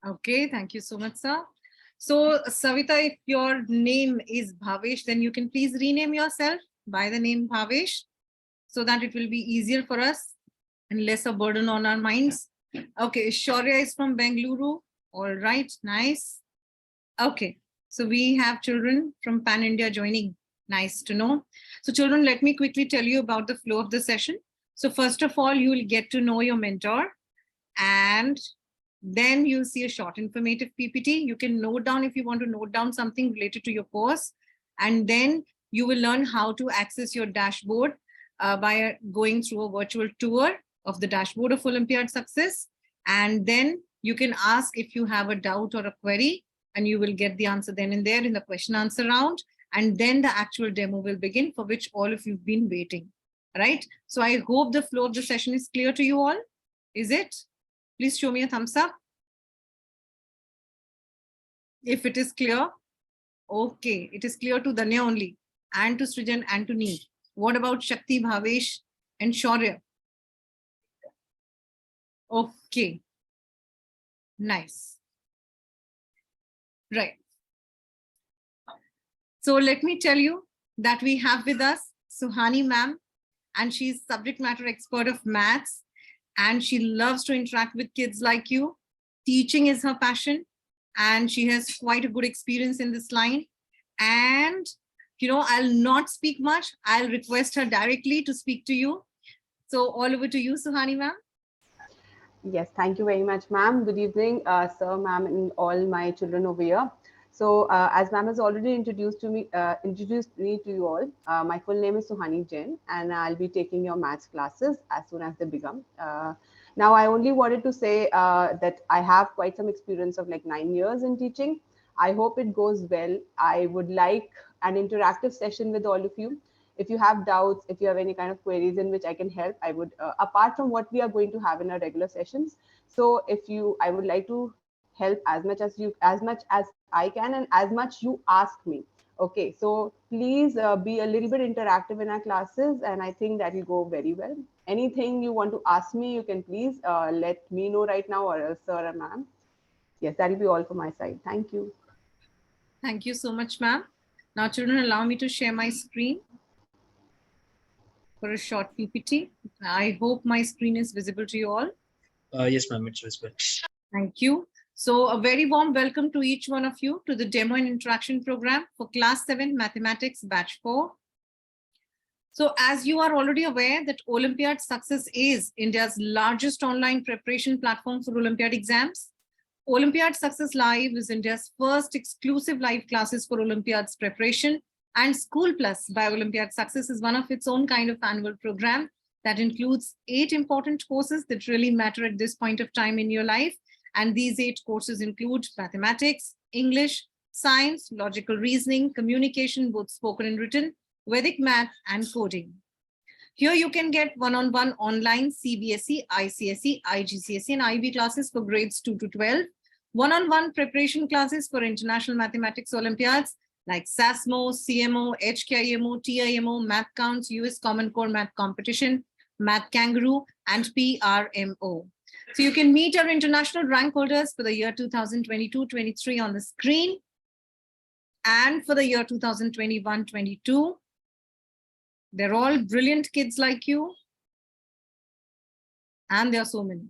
Okay, thank you so much, sir. So, Savita, if your name is Bhavesh, then you can please rename yourself by the name Bhavesh so that it will be easier for us and less a burden on our minds. Okay, Shaurya is from Bengaluru. All right, nice. Okay, so we have children from Pan India joining. Nice to know. So children, let me quickly tell you about the flow of the session. So first of all, you will get to know your mentor, and then you'll see a short informative PPT. You can note down if you want to note down something related to your course. And then you will learn how to access your dashboard by going through a virtual tour of the dashboard of Olympiad Success. And then you can ask if you have a doubt or a query, and you will get the answer then and there in the question answer round. And then the actual demo will begin, for which all of you've been waiting. Right? So I hope the flow of the session is clear to you all. Is it? Please show me a thumbs up if it is clear. Okay, it is clear to Danya only, and to Srijan and to me. What about Shakti, Bhavesh and Shaurya? Okay, nice. Right. So let me tell you that we have with us Suhani ma'am, and she's subject matter expert of maths, and she loves to interact with kids like you. Teaching is her passion, and she has quite a good experience in this line. And, I'll not speak much. I'll request her directly to speak to you. So all over to you, Suhani ma'am. Yes, thank you very much, ma'am. Good evening, sir, ma'am, and all my children over here. So, as ma'am has already introduced me to you all, my full name is Suhani Jain, and I'll be taking your maths classes as soon as they begin. Now, I only wanted to say that I have quite some experience of like 9 years in teaching. I hope it goes well. I would like an interactive session with all of you. If you have doubts, if you have any kind of queries in which I can help, I would, apart from what we are going to have in our regular sessions. So I would like to help as much as I can, and as much you ask me. Okay, so please be a little bit interactive in our classes, and I think that will go very well. Anything you want to ask me, you can please let me know right now, or else sir or ma'am. Yes, that will be all from my side. Thank you. Thank you so much, ma'am. Now, children, allow me to share my screen for a short PPT. I hope my screen is visible to you all. Yes, ma'am, it's visible. Thank you. So a very warm welcome to each one of you to the demo and interaction program for class 7 mathematics batch 4. So as you are already aware that Olympiad Success is India's largest online preparation platform for Olympiad exams. Olympiad Success Live is India's first exclusive live classes for Olympiad's preparation, and School Plus by Olympiad Success is one of its own kind of annual program that includes 8 important courses that really matter at this point of time in your life. And these 8 courses include mathematics, English, science, logical reasoning, communication, both spoken and written, Vedic math, and coding. Here you can get one-on-one online CBSE, ICSE, IGCSE, and IB classes for grades 2 to 12, one-on-one preparation classes for international mathematics Olympiads like SASMO, CMO, HKIMO, TIMO, Math Counts, US Common Core Math Competition, Math Kangaroo, and PRMO. So you can meet our international rank holders for the year 2022-23 on the screen, and for the year 2021-22. They're all brilliant kids like you, and there are so many.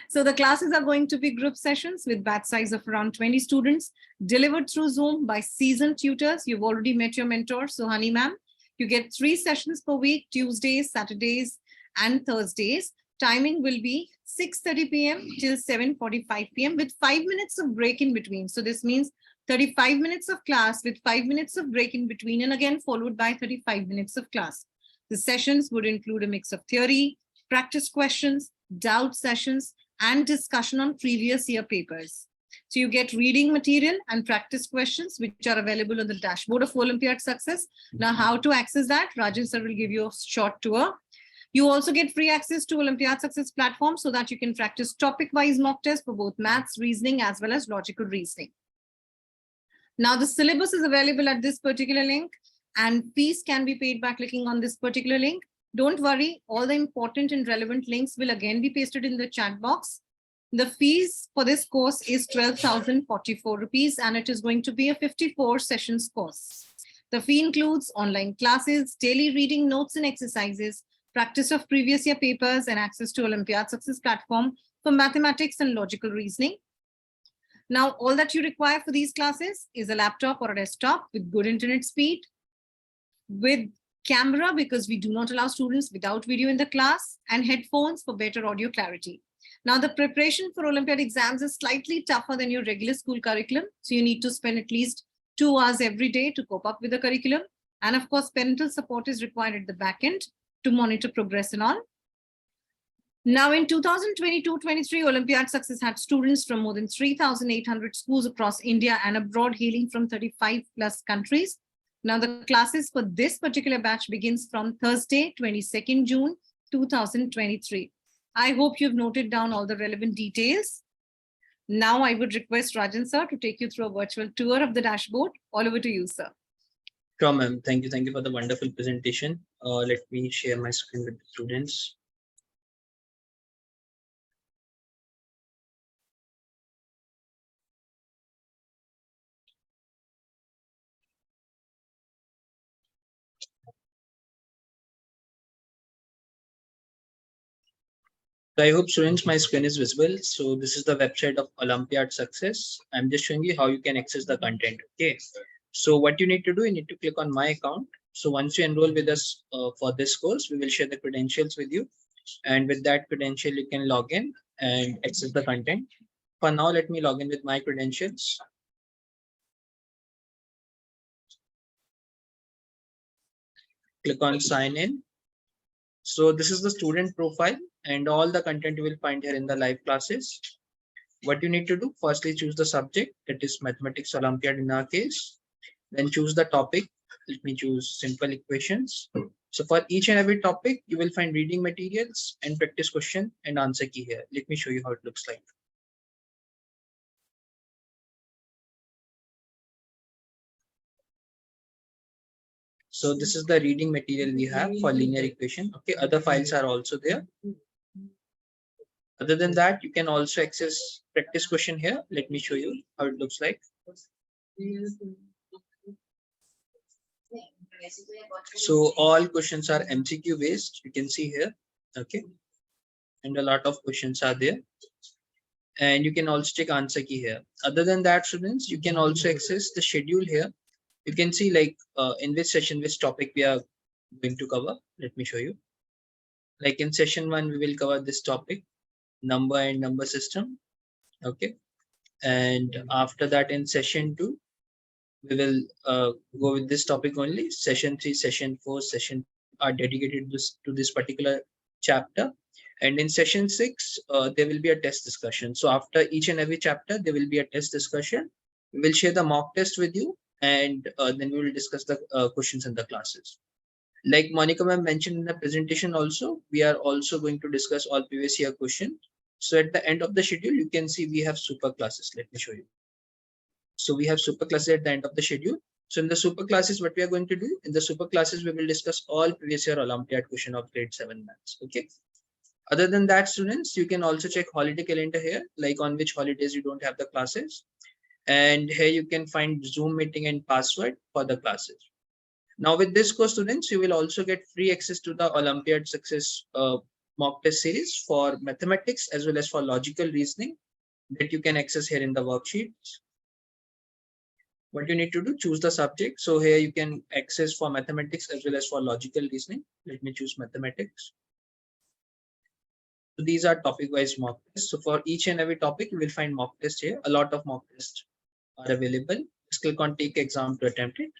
So the classes are going to be group sessions with batch size of around 20 students, delivered through Zoom by seasoned tutors. You've already met your mentor, Suhani ma'am. You get 3 sessions per week, Tuesdays, Saturdays, and Thursdays. Timing will be 6:30 p.m. till 7:45 p.m. with 5 minutes of break in between. So this means 35 minutes of class with 5 minutes of break in between, and again followed by 35 minutes of class. The sessions would include a mix of theory, practice questions, doubt sessions, and discussion on previous year papers. So you get reading material and practice questions, which are available on the dashboard of Olympiad Success. Now, how to access that? Rajan sir will give you a short tour. You also get free access to Olympiad Success platform so that you can practice topic-wise mock tests for both maths, reasoning, as well as logical reasoning. Now, the syllabus is available at this particular link, and fees can be paid by clicking on this particular link. Don't worry, all the important and relevant links will again be pasted in the chat box. The fees for this course is 12,044 rupees, and it is going to be a 54 sessions course. The fee includes online classes, daily reading notes and exercises, practice of previous year papers, and access to Olympiad Success platform for mathematics and logical reasoning. Now, all that you require for these classes is a laptop or a desktop with good internet speed, with camera because we do not allow students without video in the class, and headphones for better audio clarity. Now, the preparation for Olympiad exams is slightly tougher than your regular school curriculum. So you need to spend at least 2 hours every day to cope up with the curriculum. And of course, parental support is required at the back end to monitor progress and all. Now, in 2022-23, Olympiad Success had students from more than 3,800 schools across India and abroad, hailing from 35 plus countries. Now, the classes for this particular batch begins from Thursday, 22nd June, 2023. I hope you've noted down all the relevant details. Now I would request Rajan sir to take you through a virtual tour of the dashboard. All over to you, sir. Sure, ma'am. Thank you. Thank you for the wonderful presentation. Let me share my screen with the students. So I hope students, my screen is visible. So this is the website of Olympiad Success. I'm just showing you how you can access the content. Okay. So what you need to do, you need to click on my account. So once you enroll with us for this course, we will share the credentials with you. And with that credential, you can log in and access the content. For now, let me log in with my credentials. Click on sign in. So this is the student profile and all the content you will find here in the live classes. What you need to do, firstly choose the subject, that is Mathematics Olympiad in our case. Then choose the topic. Let me choose simple equations. So for each and every topic, you will find reading materials and practice question and answer key here. Let me show you how it looks like. So this is the reading material we have for linear equation. Okay, other files are also there. Other than that, you can also access practice question here. Let me show you how it looks like. So all questions are MCQ based. You can see here. Okay, and a lot of questions are there. And you can also check answer key here. Other than that, students, you can also access the schedule here. You can see like in this session, which topic we are going to cover. Let me show you. Like in session 1, we will cover this topic, number and number system. Okay. And after that, in session 2, we will go with this topic only. Session 3, session 4, session are dedicated to this particular chapter. And in session 6, there will be a test discussion. So after each and every chapter, there will be a test discussion. We will share the mock test with you, and then we will discuss the questions in the classes. Like Monica ma'am mentioned in the presentation also, we are also going to discuss all previous year questions. So at the end of the schedule, you can see we have super classes. Let me show you. So we have super classes at the end of the schedule. So in the super classes, what we are going to do, in the super classes, we will discuss all previous year Olympiad question of grade 7 maths. Okay. Other than that, students, you can also check holiday calendar here, like on which holidays you don't have the classes. And here you can find Zoom meeting and password for the classes. Now with this course, students, you will also get free access to the Olympiad Success mock test series for mathematics as well as for logical reasoning that you can access here in the worksheets. What you need to do, choose the subject. So here you can access for mathematics as well as for logical reasoning. Let me choose mathematics. So these are topic wise mock tests. So for each and every topic, you will find mock tests here. A lot of mock tests are available. Just click on take exam to attempt it.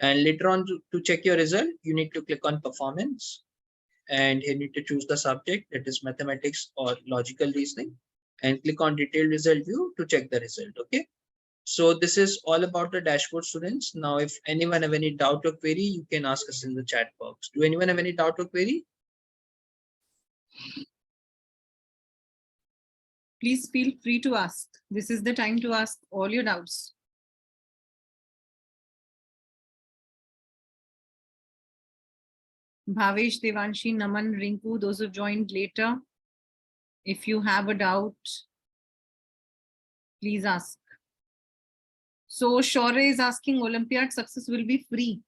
And later on to check your result, you need to click on performance. And here you need to choose the subject, that is mathematics or logical reasoning. And click on detailed result view to check the result. Okay. So this is all about the dashboard, students. Now, if anyone have any doubt or query, you can ask us in the chat box. Do anyone have any doubt or query? Please feel free to ask. This is the time to ask all your doubts. Bhavesh, Devanshi, Naman, Rinku, those who joined later. If you have a doubt, Please ask. So Shaurya is asking, Olympiad success will be free.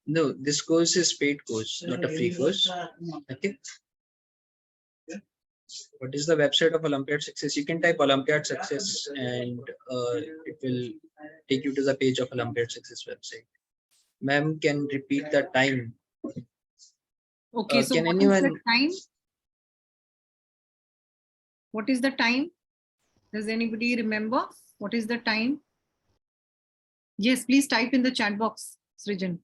No, this course is paid course, not a free course. Okay. What is the website of Olympiad Success? You can type Olympiad Success and it will take you to the page of Olympiad Success website. Ma'am, can repeat the time. Okay, so Can what is anyone? the time? What is the time? Does anybody remember? What is the time? Yes, please type in the chat box, Srijan.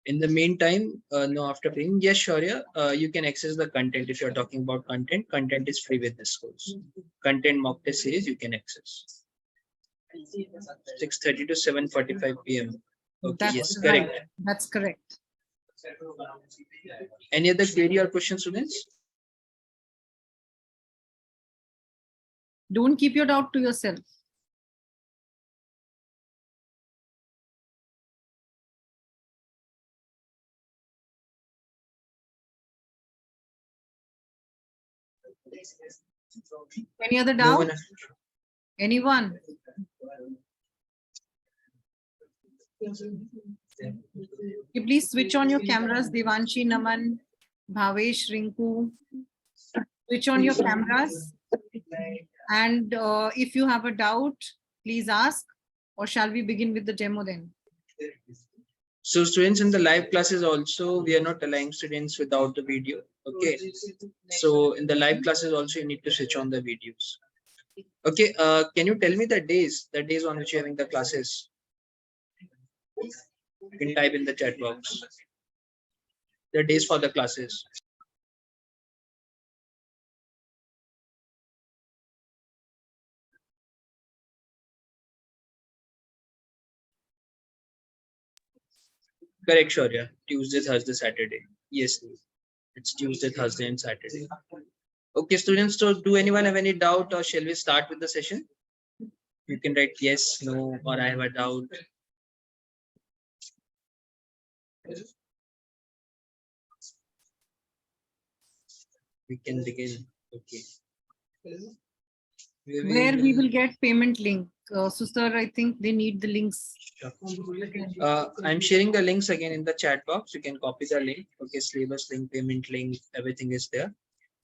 In the meantime, no, after paying, yes, Shaurya, you can access the content. If you're talking about content, content is free with this course. Content mock test series you can access. 6:30 to 7:45 p.m. Okay, That's yes, right. correct. That's correct. Any other query or question, students? Don't keep your doubt to yourself. Any other No doubt? one. Anyone? You please switch on your cameras, Devanshi, Naman, Bhavesh, Rinku. Switch on your cameras. And if you have a doubt, please ask. Or shall we begin with the demo then? So students, in the live classes also, we are not allowing students without the video. Okay. So in the live classes also, you need to switch on the videos. Okay. Can you tell me the days on which you're having the classes? You can type in the chat box. The days for the classes. Correct, Shaurya. Tuesday, Thursday, Saturday. Yes, it's Tuesday, Thursday, and Saturday. Okay, students. So, do anyone have any doubt, or shall we start with the session? You can write yes, no, or I have a doubt. We can begin. Okay. Where we will get payment link. So sir, I think they need the links. I'm sharing the links again in the chat box. You can copy the link. Okay, syllabus link, payment link, everything is there.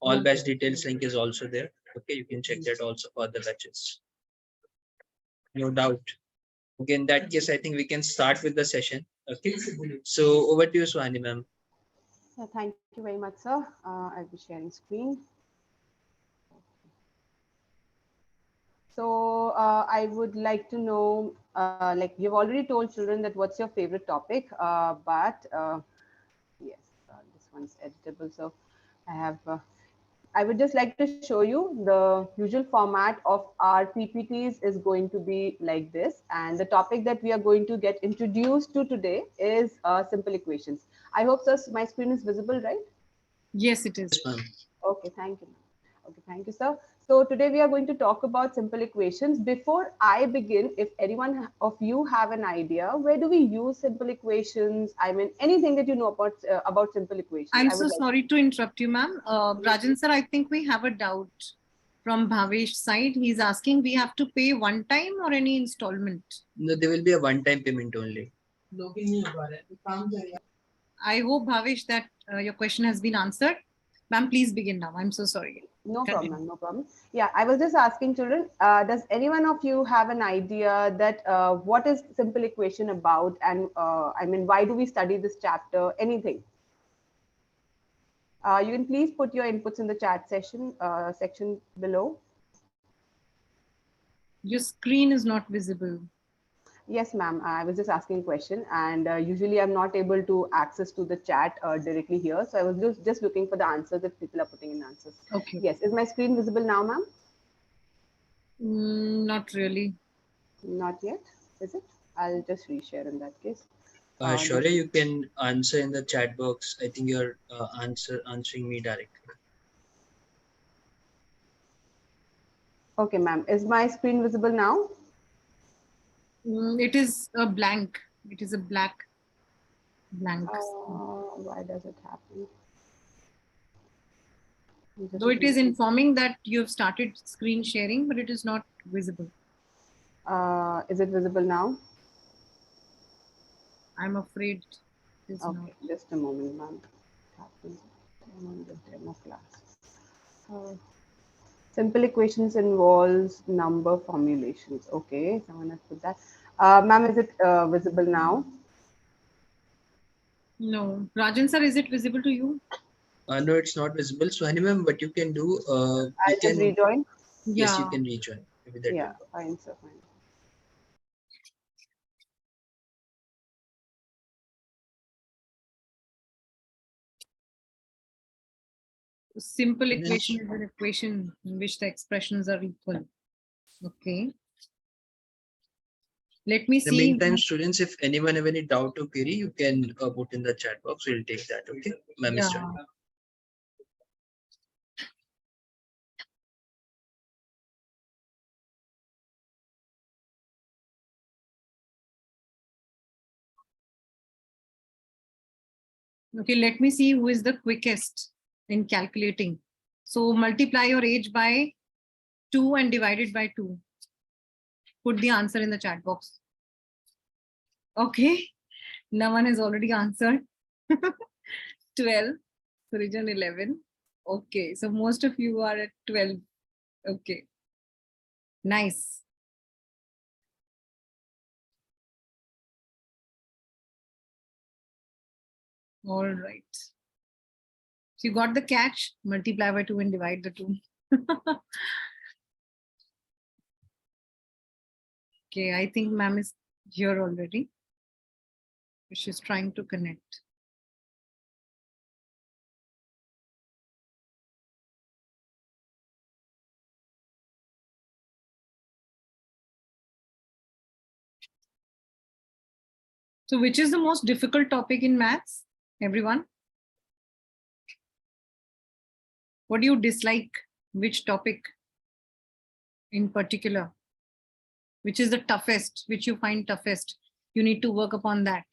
All batch details link is also there. Okay, you can check that also for the batches. No doubt. Okay, in that case, I think we can start with the session. Okay, so over to you, Suhani ma'am. Thank you very much, sir. I'll be sharing screen. So I would like to know, like you've already told children that what's your favorite topic, but yes, this one's editable. So I have, I would just like to show you the usual format of our PPTs is going to be like this. And the topic that we are going to get introduced to today is simple equations. I hope, sir, my screen is visible, right? Yes, it is. Okay, thank you. Okay, thank you, sir. So today we are going to talk about simple equations. Before I begin, if anyone of you have an idea, where do we use simple equations? I mean, anything that you know about simple equations. I'm so sorry to interrupt you, ma'am. Rajan sir, I think we have a doubt from Bhavesh side. He's asking, we have to pay one time or any installment? No, there will be a one-time payment only. I hope, Bhavesh, that your question has been answered. Ma'am, please begin now. I'm so sorry. No problem, no problem. Yeah, I was just asking children, does any one of you have an idea that what is simple equation about? And I mean, why do we study this chapter? Anything? You can please put your inputs in the chat section below. Your screen is not visible. Yes, ma'am. I was just asking a question, and usually I'm not able to access to the chat directly here. So I was just looking for the answers if people are putting in answers. Okay. Yes. Is my screen visible now, ma'am? Not really. Not yet. Is it? I'll just reshare in that case. Shaurya, you can answer in the chat box. I think you're answering me directly. Okay, ma'am. Is my screen visible now? It is a blank. It is a blank. Why does it happen? Just Though it is a- informing that you have started screen sharing, but it is not visible. Is it visible now? I'm afraid it is not. Okay, just a moment, ma'am. Happens on the demo class. Uh, Simple equations involves number formulations. Okay, someone has put that. Ma'am, is it visible now? No. Rajan sir, is it visible to you? No, it's not visible. So Hani ma'am, what you can do, you I'll just can, rejoin. yes, you Yeah. can rejoin. Maybe that Yeah, will work. fine, sir, fine. Simple And then equation is an equation in which the expressions are equal. Okay. Let me in the see. meantime, students, if anyone have any doubt or query, you can put in the chat box. We'll take that. Okay, ma'am is Yeah. done. Okay, let me see who is the quickest in calculating. So multiply your age by 2 and divide it by 2. Put the answer in the chat box. Okay, no one has already answered. 12, Surijan 11. Okay, so most of you are at 12. Okay, nice. All right. So you got the catch, multiply by 2 and divide the 2. Okay, I think ma'am is here already. She's trying to connect. So which is the most difficult topic in maths, everyone? What do you dislike? Which topic in particular? Which is the toughest, which you find toughest? You need to work upon that.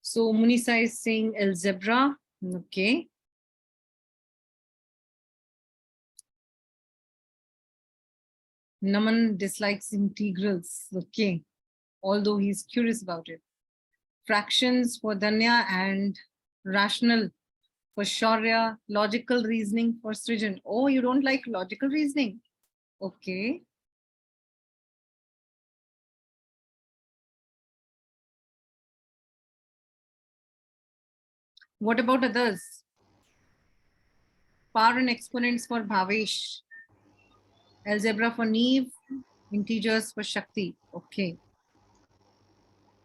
So Munisa is saying algebra. Okay. Naman dislikes integrals. Okay. Although he's curious about it. Fractions for Danya and rational for Shaurya. Logical reasoning for Srijan. Oh, you don't like logical reasoning? Okay. What about others? Power and exponents for Bhavesh. Algebra for Neve. Integers for Shakti. Okay.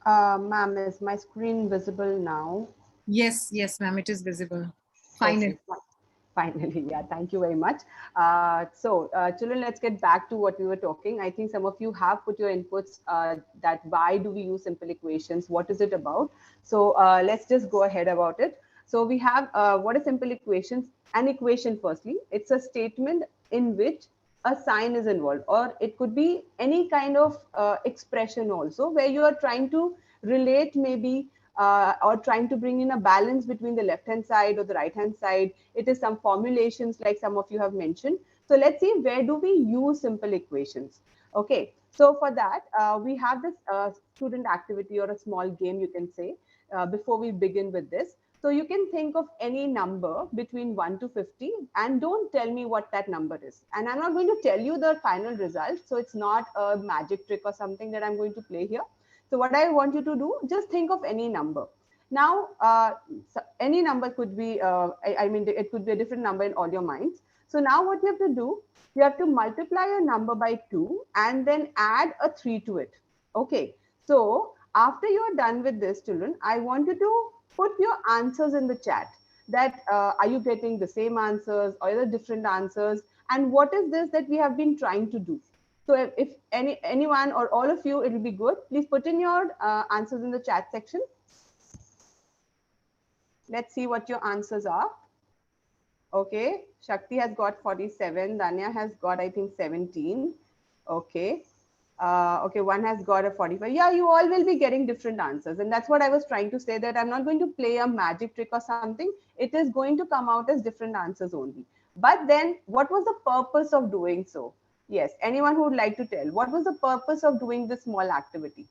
Ma'am, is my screen visible now? Yes, yes, ma'am, it is visible. Okay, Finally. finally, yeah, thank you very much. Children, let's get back to what we were talking. I think some of you have put your inputs that why do we use simple equations? What is it about? So let's just go ahead about it. So we have what are simple equations? An equation, firstly, it's a statement in which a sign is involved, or it could be any kind of expression also where you are trying to relate maybe or trying to bring in a balance between the left hand side or the right hand side. It is some formulations like some of you have mentioned. So let's see, where do we use simple equations? Okay, so for that, we have this student activity or a small game, you can say, before we begin with this. So you can think of any number between 1 to 50 and don't tell me what that number is. And I'm not going to tell you the final result. So it's not a magic trick or something that I'm going to play here. So what I want you to do, just think of any number. Now, so any number could be, I mean, it could be a different number in all your minds. So now what you have to do, you have to multiply a number by 2 and then add a 3 to it. Okay. So after you are done with this, children, I want you to put your answers in the chat. That are you getting the same answers or the different answers? And what is this that we have been trying to do? So if anyone or all of you, it will be good. Please put in your answers in the chat section. Let's see what your answers are. Okay, Shakti has got 47. Danya has got, I think, 17. Okay. Okay, one has got a 45. Yeah, you all will be getting different answers. And that's what I was trying to say, that I'm not going to play a magic trick or something. It is going to come out as different answers only. But then what was the purpose of doing so? Yes, anyone who would like to tell, what was the purpose of doing this small activity?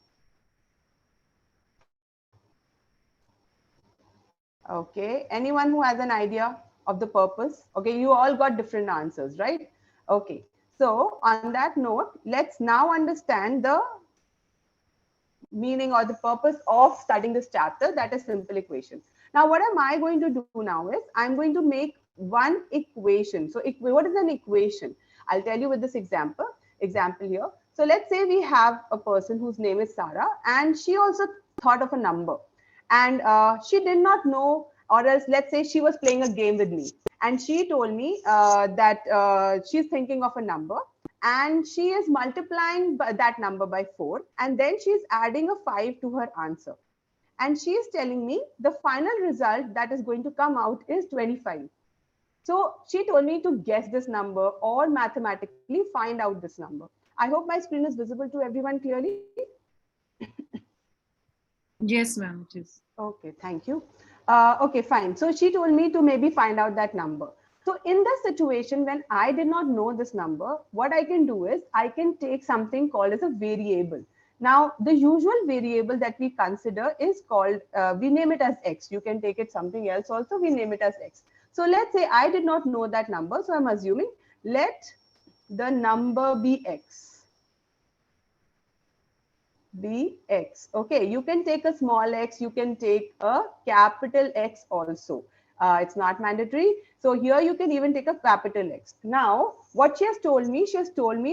Okay, anyone who has an idea of the purpose? Okay, you all got different answers, right? Okay, so on that note, let's now understand the meaning or the purpose of studying this chapter, that is simple equation. Now, what am I going to do now is I'm going to make one equation. So what is an equation? I'll tell you with this example here. So let's say we have a person whose name is Sarah, and she also thought of a number, and she did not know, or else let's say she was playing a game with me, and she told me that she's thinking of a number, and she is multiplying that number by 4, and then she's adding a 5 to her answer, and she is telling me the final result that is going to come out is 25. So she told me to guess this number or mathematically find out this number. I hope my screen is visible to everyone clearly. Yes, ma'am, it is. Okay, thank you. Okay, fine. So she told me to maybe find out that number. So in the situation when I did not know this number, what I can do is I can take something called as a variable. Now, the usual variable that we consider is called, we name it as X. You can take it something else also, we name it as X. So let's say I did not know that number. So I'm assuming let the number be X. X. Okay, you can take a small x, you can take a capital X also. It's not mandatory. So here you can even take a capital X. Now, what she has told me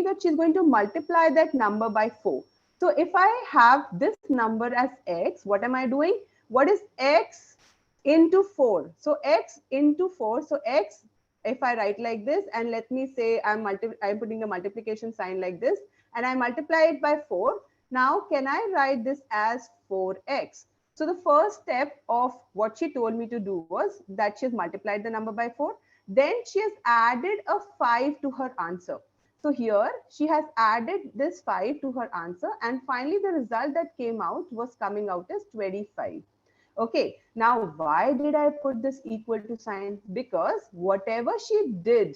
that she's going to multiply that number by 4. So if I have this number as X, what am I doing? What is X into 4? So X into 4. So X, if I write like this, and let me say I'm putting the multiplication sign like this, and I multiply it by 4. Now, can I write this as 4x? So the first step of what she told me to do was that she has multiplied the number by 4. Then she has added a 5 to her answer. So here she has added this 5 to her answer. And finally, the result that came out was coming out as 25. Okay, now why did I put this equal to sign? Because whatever she did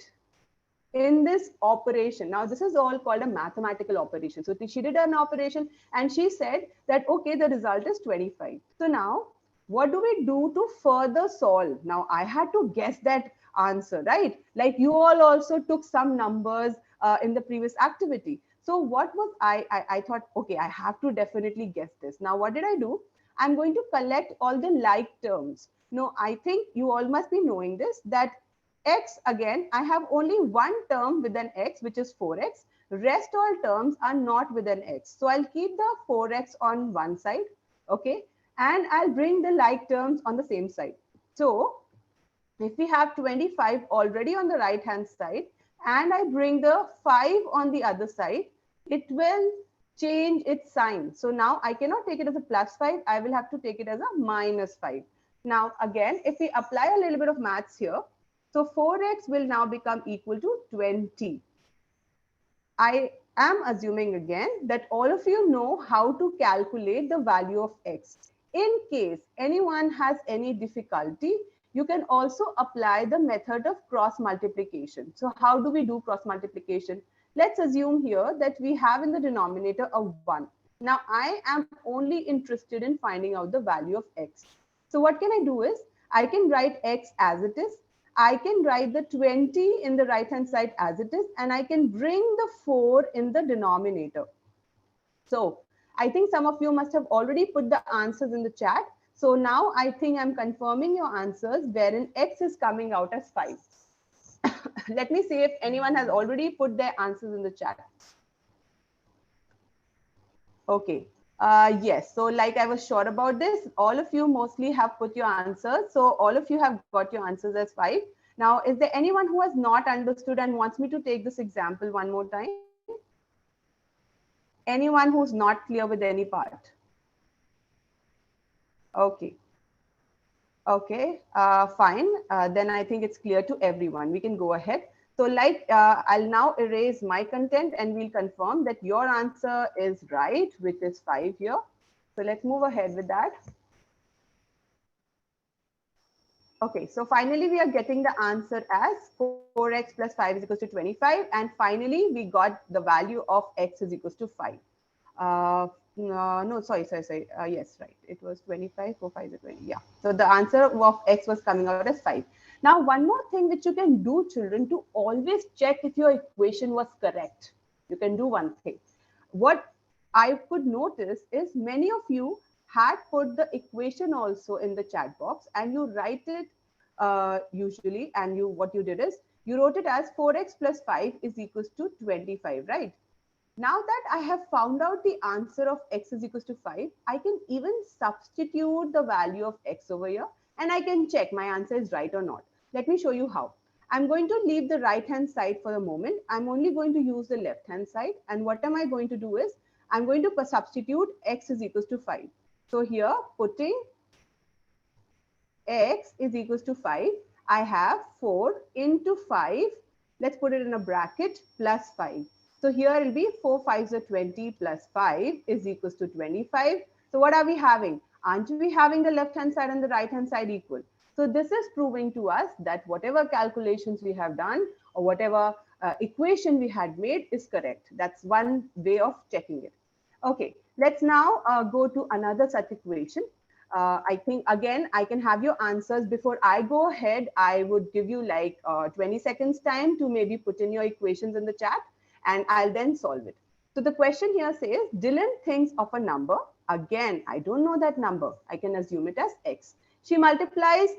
in this operation, now this is all called a mathematical operation. So she did an operation and she said that, okay, the result is 25. So now what do we do to further solve? Now I had to guess that answer, right? Like you all also took some numbers in the previous activity. So what was I thought, okay, I have to definitely guess this. Now what did I do? I'm going to collect all the like terms. No, I think you all must be knowing this, that X, again, I have only one term with an X, which is 4X. Rest all terms are not with an X. So I'll keep the 4X on one side, okay? And I'll bring the like terms on the same side. So if we have 25 already on the right hand side, and I bring the 5 on the other side, it will change its sign. So now I cannot take it as a +5. I will have to take it as a -5. Now, again, if we apply a little bit of maths here, so 4x will now become equal to 20. I am assuming again that all of you know how to calculate the value of x. In case anyone has any difficulty, you can also apply the method of cross multiplication. So how do we do cross multiplication? Let's assume here that we have in the denominator a 1. Now I am only interested in finding out the value of x. So what can I do is I can write x as it is. I can write the 20 in the right hand side as it is, and I can bring the 4 in the denominator. So I think some of you must have already put the answers in the chat. So now I think I'm confirming your answers wherein x is coming out as 5. Let me see if anyone has already put their answers in the chat. Okay. Yes. So like I was sure about this, all of you mostly have put your answers. So all of you have got your answers as 5. Now, is there anyone who has not understood and wants me to take this example one more time? Anyone who's not clear with any part? Okay. Okay, fine. Then I think it's clear to everyone. We can go ahead. So I'll now erase my content and we'll confirm that your answer is right, which is 5 here. So let's move ahead with that. Okay, so finally we are getting the answer as 4x plus 5 is equals to 25. And finally we got the value of x is equals to 5. No, sorry. Yes, right. It was 25, 4, 5 is 20. Yeah. So the answer of x was coming out as 5. Now, one more thing which you can do, children, to always check if your equation was correct. You can do one thing. What I could notice is many of you had put the equation also in the chat box and you write it usually, and what you did is you wrote it as 4x plus 5 is equals to 25, right? Now that I have found out the answer of x is equals to 5, I can even substitute the value of x over here and I can check my answer is right or not. Let me show you how. I'm going to leave the right hand side for a moment. I'm only going to use the left hand side. And what am I going to do is I'm going to substitute x is equals to 5. So here putting x is equals to 5, I have 4 into 5. Let's put it in a bracket plus 5. So here it will be 4 5s are 20 plus 5 is equals to 25. So what are we having? Aren't we having the left hand side and the right hand side equal? So this is proving to us that whatever calculations we have done or whatever equation we had made is correct. That's one way of checking it. Okay, let's now go to another such equation. I think again, I can have your answers. Before I go ahead, I would give you like 20 seconds time to maybe put in your equations in the chat and I'll then solve it. So the question here says, Dylan thinks of a number. Again, I don't know that number. I can assume it as x. She multiplies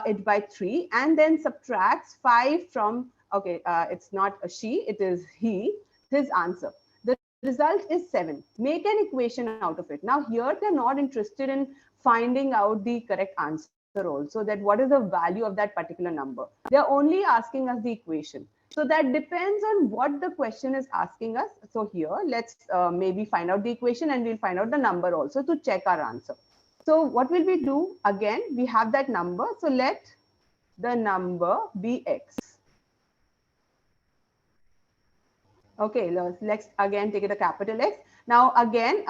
it by 3 and then subtracts 5 from, okay, it's not a she, it is he, his answer. The result is 7. Make an equation out of it. Now here they're not interested in finding out the correct answer also, that what is the value of that particular number. They're only asking us the equation. So that depends on what the question is asking us. So here, let's maybe find out the equation and we'll find out the number also to check our answer. So what will we do? Again, we have that number. So let the number be x. Okay, let's again take it a capital X. Now again,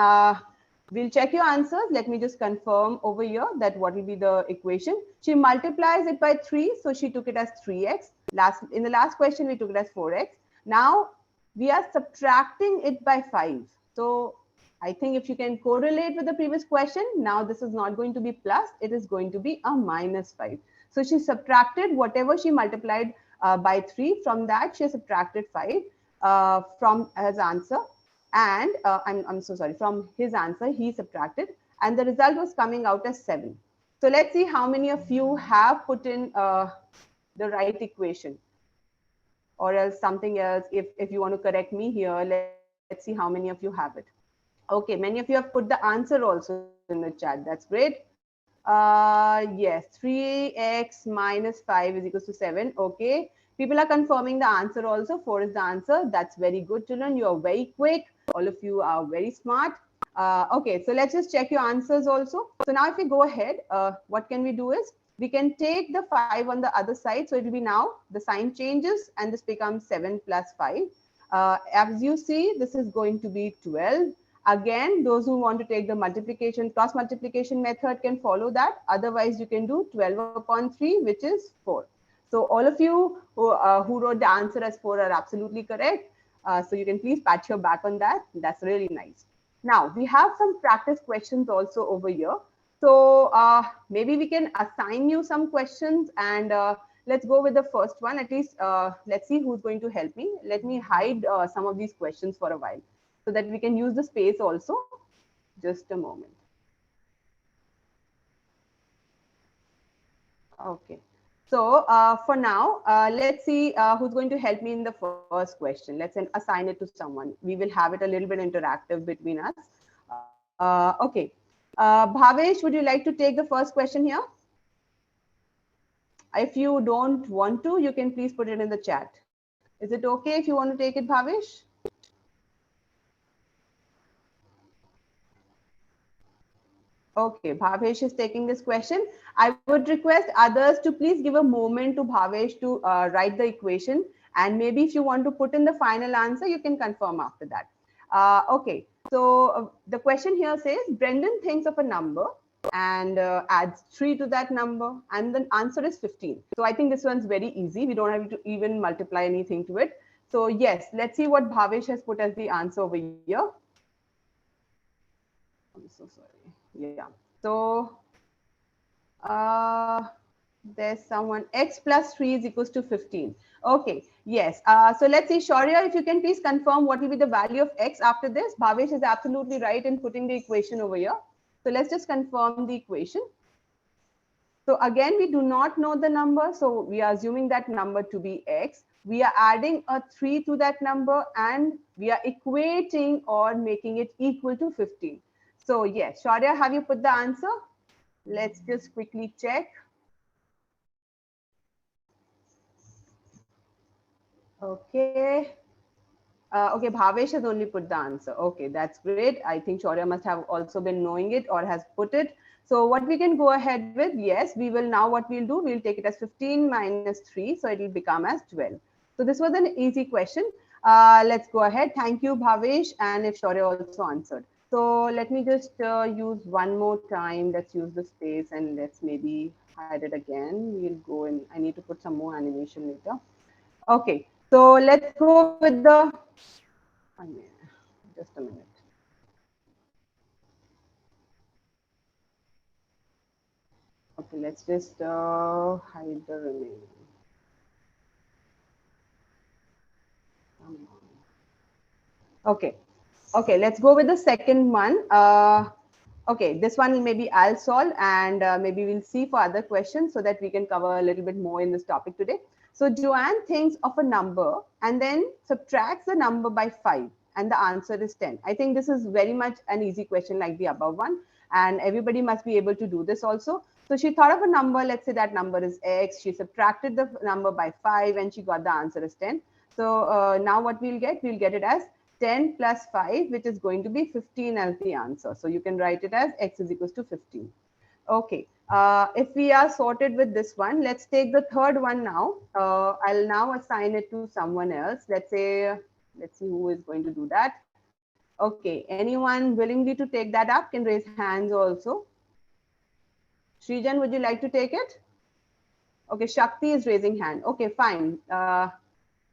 we'll check your answers. Let me just confirm over here that what will be the equation. She multiplies it by 3, so she took it as 3x. In the last question, we took it as 4x. Now we are subtracting it by 5. So I think if you can correlate with the previous question, now this is not going to be plus, it is going to be a minus 5. So she subtracted whatever she multiplied by 3. From that, she subtracted 5 from his answer. And I'm so sorry, from his answer, he subtracted, and the result was coming out as 7. So let's see how many of you have put in the right equation, or else something else. If you want to correct me here, let's see how many of you have it. Okay, many of you have put the answer also in the chat. That's great. Yes, 3x minus 5 is equals to 7. Okay, people are confirming the answer also. 4 is the answer. That's very good, children. You are very quick. All of you are very smart. Okay, so let's just check your answers also. So now if we go ahead, what can we do is we can take the 5 on the other side. So it will be now the sign changes and this becomes 7 plus 5. As you see, this is going to be 12. Again, those who want to take the multiplication, cross multiplication method can follow that. Otherwise, you can do 12 upon 3, which is 4. So all of you who wrote the answer as 4 are absolutely correct. So you can please pat your back on that. That's really nice. Now, we have some practice questions also over here. So maybe we can assign you some questions and let's go with the first one. At least let's see who's going to help me. Let me hide some of these questions for a while, so that we can use the space also. Just a moment. Okay. So for now, let's see who's going to help me in the first question. Let's assign it to someone. We will have it a little bit interactive between us. Okay. Bhavesh, would you like to take the first question here? If you don't want to, you can please put it in the chat. Is it okay if you want to take it, Bhavesh? Okay, Bhavesh is taking this question. I would request others to please give a moment to Bhavesh to write the equation. And maybe if you want to put in the final answer, you can confirm after that. Okay, so the question here says, Brendan thinks of a number and adds 3 to that number. And the answer is 15. So I think this one's very easy. We don't have to even multiply anything to it. So yes, let's see what Bhavesh has put as the answer over here. I'm so sorry. Yeah. So there's someone x plus 3 is equals to 15. Okay. Yes. So let's see, Shaurya, if you can please confirm what will be the value of x after this. Bhavesh is absolutely right in putting the equation over here. So let's just confirm the equation. So again, we do not know the number. So we are assuming that number to be x. We are adding a 3 to that number and we are equating or making it equal to 15. So yes, Shaurya, have you put the answer? Let's just quickly check. Okay. Okay, Bhavesh has only put the answer. Okay, that's great. I think Shaurya must have also been knowing it or has put it. So what we can go ahead with, yes, we will now what we'll do, we'll take it as 15 minus 3. So it will become as 12. So this was an easy question. Let's go ahead. Thank you, Bhavesh. And if Shaurya also answered. So let me just use one more time. Let's use the space and let's maybe hide it again. We'll go and I need to put some more animation later. Okay, so let's go with the, just a minute. Okay, let's just hide the remaining. Okay, okay, let's go with the second one. Okay, this one maybe I'll solve and maybe we'll see for other questions so that we can cover a little bit more in this topic today. So Joanne thinks of a number and then subtracts the number by 5 and the answer is 10. I think this is very much an easy question like the above one and everybody must be able to do this also. So she thought of a number, let's say that number is X, she subtracted the number by 5 and she got the answer as 10. So now what we'll get it as 10 plus 5, which is going to be 15 as the answer. So you can write it as x is equals to 15. Okay. If we are sorted with this one, let's take the third one now. I'll now assign it to someone else. Let's say, let's see who is going to do that. Okay. Anyone willingly to take that up can raise hands also. Srijan, would you like to take it? Okay. Shakti is raising hand. Okay, fine.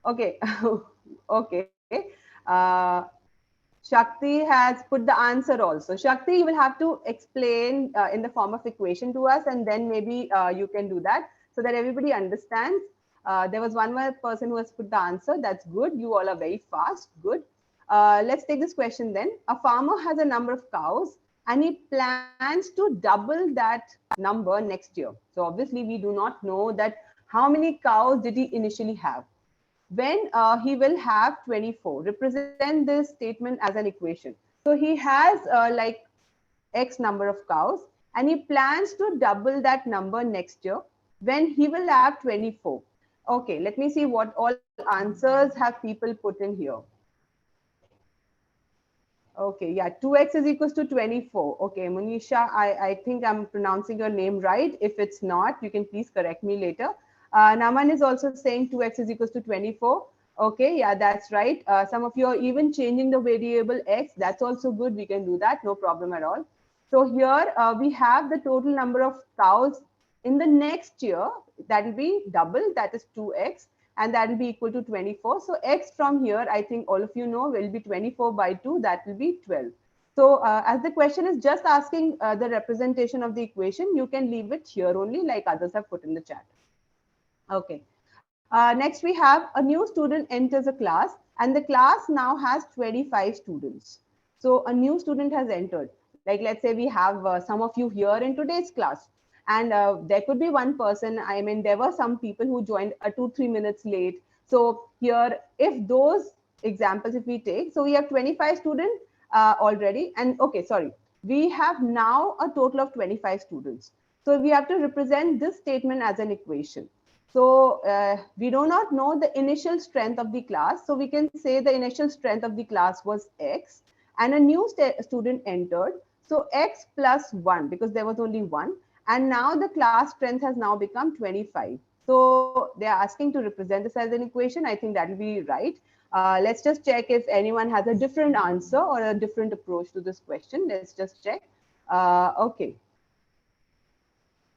Okay. Okay. Shakti has put the answer also. Shakti, you will have to explain in the form of equation to us and then maybe you can do that so that everybody understands. There was one more person who has put the answer. That's good. You all are very fast. Good. Let's take this question then. A farmer has a number of cows and he plans to double that number next year. So obviously we do not know that how many cows did he initially have. When he will have 24, represent this statement as an equation. So he has like X number of cows and he plans to double that number next year when he will have 24. Okay, let me see what all answers have people put in here. Okay, yeah, 2x is equals to 24. Okay, Monisha, I think I'm pronouncing your name right. If it's not, you can please correct me later. Naman is also saying 2x is equals to 24. Okay, yeah, that's right. Some of you are even changing the variable x. That's also good. We can do that. No problem at all. So here we have the total number of cows in the next year. That will be double. That is 2x. And that will be equal to 24. So x from here, I think all of you know, will be 24 by 2. That will be 12. So as the question is just asking the representation of the equation, you can leave it here only like others have put in the chat. Okay. Next, we have a new student enters a class and the class now has 25 students. So a new student has entered. Like let's say we have some of you here in today's class. And there could be one person. I mean, there were some people who joined 2-3 minutes late. So here, if those examples, if we take, so we have 25 students already. And okay, sorry, we have now a total of 25 students. So we have to represent this statement as an equation. So we do not know the initial strength of the class. So we can say the initial strength of the class was X and a new student entered. So x plus 1, because there was only 1. And now the class strength has now become 25. So they are asking to represent this as an equation. I think that will be right. Let's just check if anyone has a different answer or a different approach to this question. Let's just check. Okay.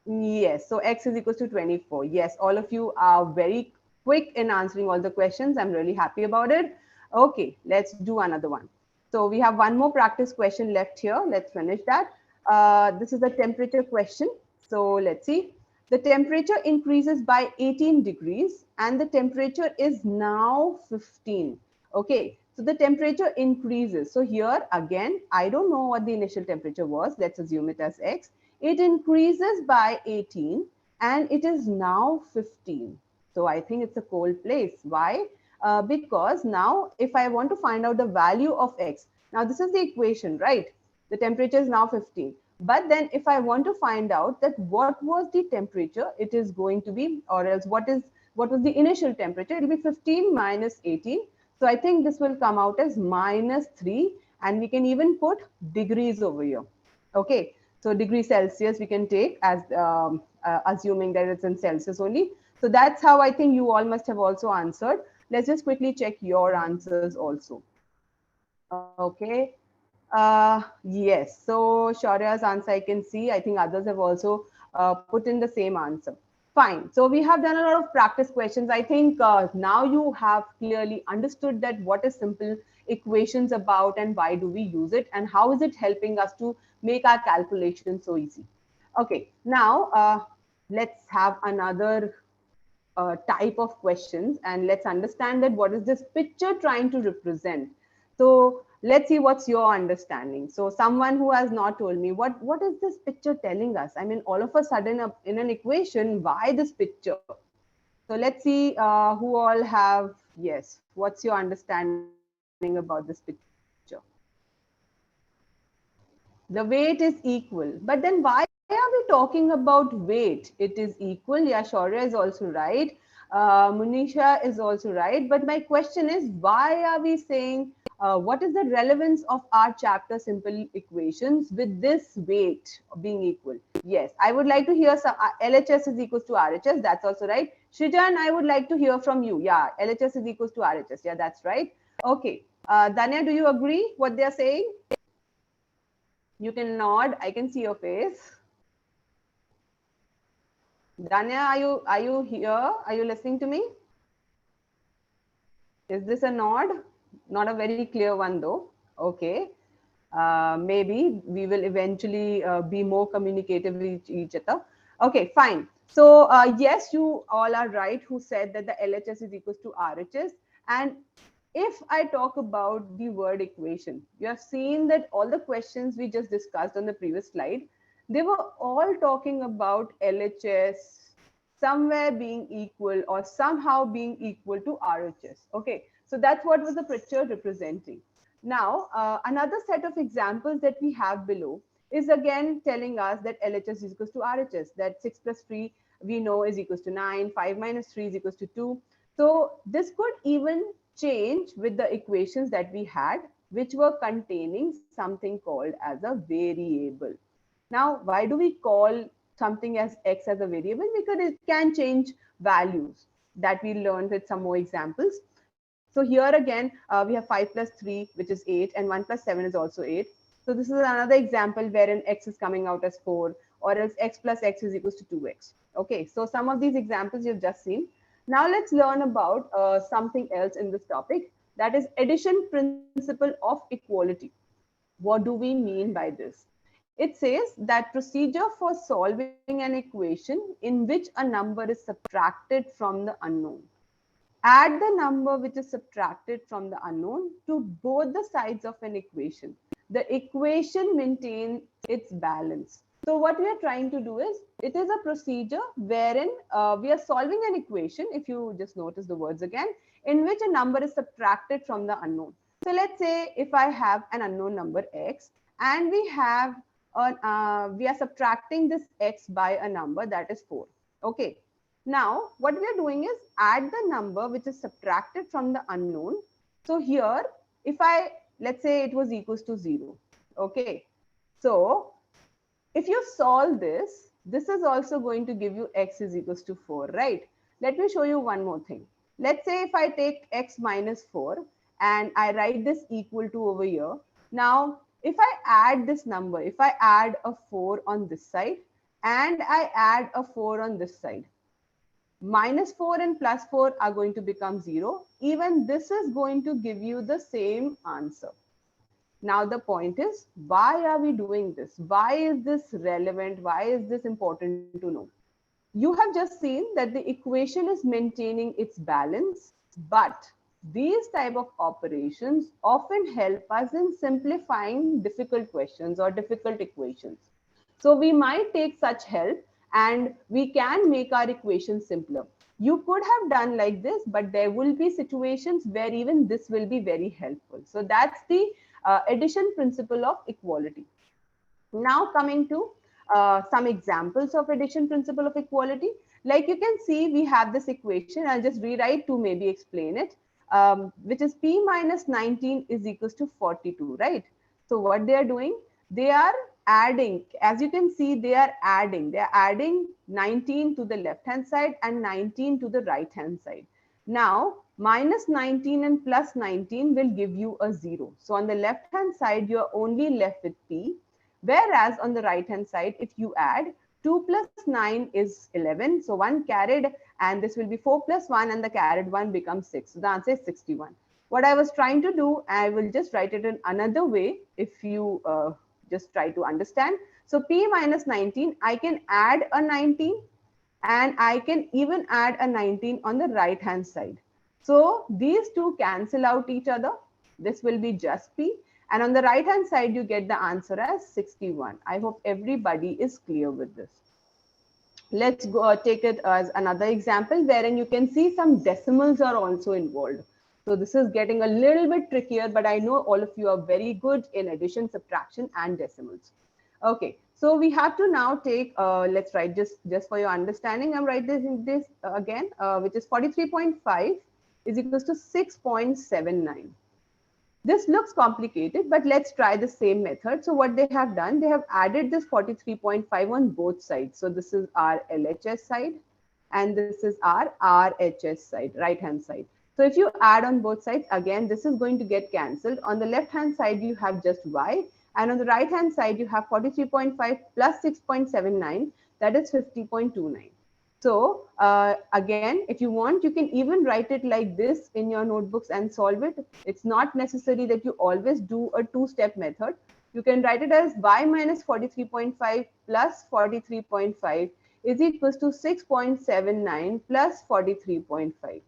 Yes, so x is equals to 24. Yes, all of you are very quick in answering all the questions. I'm really happy about it. Okay, let's do another one. So we have one more practice question left here. Let's finish that. This is the temperature question. So let's see. The temperature increases by 18 degrees and the temperature is now 15. Okay, so the temperature increases. So here again, I don't know what the initial temperature was. Let's assume it as x. It increases by 18 and it is now 15. So I think it's a cold place. Why? Because now if I want to find out the value of x, now this is the equation, right? The temperature is now 15. But then if I want to find out that what was the temperature, it is going to be, or else what was the initial temperature? It will be 15 minus 18. So I think this will come out as minus 3 and we can even put degrees over here. Okay. So degree Celsius we can take as assuming that it's in Celsius only. So that's how I think you all must have also answered. Let's just quickly check your answers also. Okay. Yes. So Shaurya's answer I can see. I think others have also put in the same answer. Fine. So we have done a lot of practice questions. I think now you have clearly understood that what is simple equations about and why do we use it and how is it helping us to make our calculations so easy. Okay. Now let's have another type of questions and let's understand that what is this picture trying to represent. So let's see what's your understanding. So someone who has not told me what is this picture telling us? I mean, all of a sudden in an equation, why this picture? So let's see who all have, yes, what's your understanding about this picture? The weight is equal, but then why are we talking about weight? It is equal. Yeah, Shaurya is also right. Munisha is also right. But my question is, why are we saying, what is the relevance of our chapter simple equations with this weight being equal? Yes, I would like to hear some, LHS is equals to RHS. That's also right. Shrijan, I would like to hear from you. Yeah, LHS is equals to RHS. Yeah, that's right. Okay. Danya, do you agree what they're saying? You can nod. I can see your face. Danya, are you here? Are you listening to me? Is this a nod? Not a very clear one though. Okay. Maybe we will eventually be more communicative with each other. Okay, fine. So yes, you all are right who said that the LHS is equals to RHS. And if I talk about the word equation, you have seen that all the questions we just discussed on the previous slide, they were all talking about LHS somewhere being equal or somehow being equal to RHS. Okay, so that's what was the picture representing. Now, another set of examples that we have below is again telling us that LHS is equals to RHS, that 6 plus 3 we know is equals to 9, 5 minus 3 is equals to 2. So this could even change with the equations that we had, which were containing something called as a variable. Now, why do we call something as x as a variable? Because it can change values that we learned with some more examples. So here again, we have 5 plus 3, which is 8, and 1 plus 7 is also 8. So this is another example wherein x is coming out as 4, or else x plus x is equals to 2x. Okay, so some of these examples you've just seen. Now let's learn about something else in this topic, that is addition principle of equality. What do we mean by this? It says that procedure for solving an equation in which a number is subtracted from the unknown. Add the number which is subtracted from the unknown to both the sides of an equation. The equation maintains its balance. So what we are trying to do is, it is a procedure wherein we are solving an equation, if you just notice the words again, in which a number is subtracted from the unknown. So let's say if I have an unknown number x and we are subtracting this x by a number that is 4. Okay. Now, what we are doing is add the number which is subtracted from the unknown. So here, if let's say it was equals to 0. Okay. So if you solve this, this is also going to give you x is equals to 4, right? Let me show you one more thing. Let's say if I take x minus 4 and I write this equal to over here. Now, if I add this number, if I add a 4 on this side and I add a 4 on this side, minus 4 and plus 4 are going to become 0. Even this is going to give you the same answer. Now the point is, why are we doing this? Why is this relevant? Why is this important to know? You have just seen that the equation is maintaining its balance, but these type of operations often help us in simplifying difficult questions or difficult equations. So we might take such help and we can make our equation simpler. You could have done like this, but there will be situations where even this will be very helpful. So that's the addition principle of equality. Now coming to some examples of addition principle of equality. Like you can see, we have this equation. I'll just rewrite to maybe explain it, which is p minus 19 is equals to 42, right? So what they are doing, they are adding, as you can see, they are adding 19 to the left hand side and 19 to the right hand side. Now, minus 19 and plus 19 will give you a 0. So on the left hand side, you're only left with p. Whereas on the right hand side, if you add 2 plus 9 is 11. So 1 carried, and this will be 4 plus 1, and the carried 1 becomes 6. So the answer is 61. What I was trying to do, I will just write it in another way if you just try to understand. So p minus 19, I can add a 19 and I can even add a 19 on the right hand side. So these two cancel out each other. This will be just p. And on the right hand side, you get the answer as 61. I hope everybody is clear with this. Let's go take it as another example wherein you can see some decimals are also involved. So this is getting a little bit trickier, but I know all of you are very good in addition, subtraction, and decimals. Okay, so we have to now take, let's write just for your understanding, I'm writing this again, which is 43.5 is equals to 6.79. This looks complicated, but let's try the same method. So what they have done, they have added this 43.5 on both sides. So this is our LHS side, and this is our RHS side, right hand side. So if you add on both sides, again, this is going to get cancelled. On the left hand side, you have just y, and on the right hand side, you have 43.5 plus 6.79, that is 50.29. So again, if you want, you can even write it like this in your notebooks and solve it. It's not necessary that you always do a two-step method. You can write it as y minus 43.5 plus 43.5 is equals to 6.79 plus 43.5.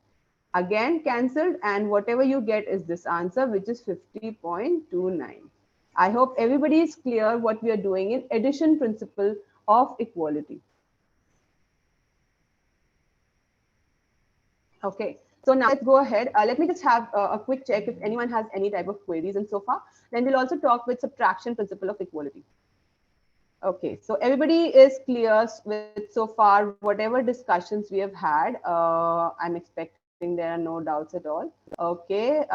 Again, cancelled, and whatever you get is this answer, which is 50.29. I hope everybody is clear what we are doing in addition principle of equality. Okay, so now let's go ahead. Let me just have a quick check if anyone has any type of queries and so far. Then we'll also talk with subtraction principle of equality. Okay, so everybody is clear with so far whatever discussions we have had. I'm expecting there are no doubts at all. Okay,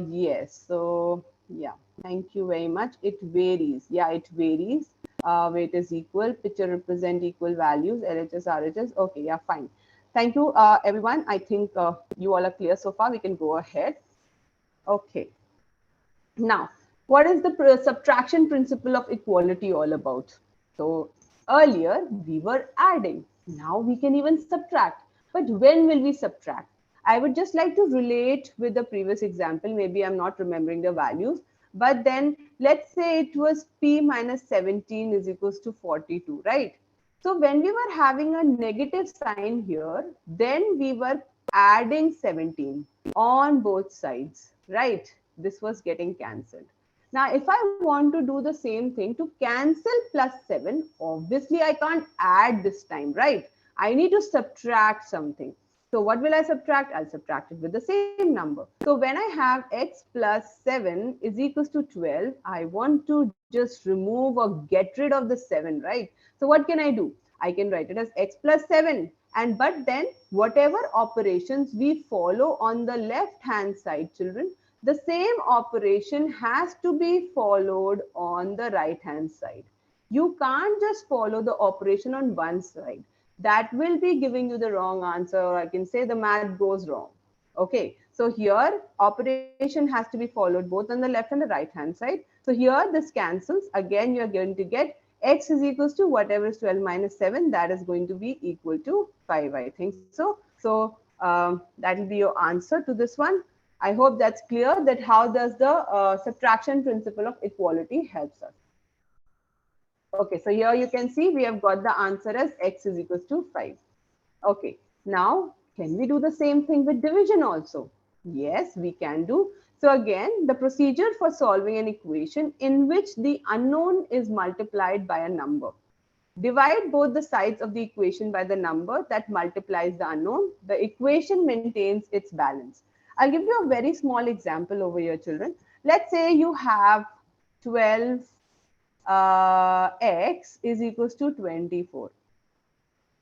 yes, so yeah, thank you very much. It varies. Yeah, it varies. Weight is equal, picture represent equal values, LHS, RHS. Okay, yeah, fine. Thank you, everyone. I think you all are clear so far. We can go ahead. Okay. Now, what is the subtraction principle of equality all about? So earlier we were adding. Now we can even subtract. But when will we subtract? I would just like to relate with the previous example. Maybe I'm not remembering the values. But then let's say it was p minus 17 is equals to 42, right? So when we were having a negative sign here, then we were adding 17 on both sides, right? This was getting cancelled. Now, if I want to do the same thing to cancel plus 7, obviously I can't add this time, right? I need to subtract something. So what will I subtract? I'll subtract it with the same number. So when I have x plus 7 is equals to 12, I want to just remove or get rid of the 7, right? So what can I do? I can write it as x plus 7. But then whatever operations we follow on the left hand side, children, the same operation has to be followed on the right hand side. You can't just follow the operation on one side. That will be giving you the wrong answer, or I can say the math goes wrong. Okay, so here operation has to be followed both on the left and the right hand side. So here this cancels. Again, you're going to get x is equals to whatever is 12 minus 7, that is going to be equal to 5, I think so. So that will be your answer to this one. I hope that's clear that how does the subtraction principle of equality helps us. Okay, so here you can see we have got the answer as x is equals to 5. Okay, now can we do the same thing with division also? Yes, we can do. So again, the procedure for solving an equation in which the unknown is multiplied by a number. Divide both the sides of the equation by the number that multiplies the unknown. The equation maintains its balance. I'll give you a very small example over here, children. Let's say you have 12 x is equals to 24.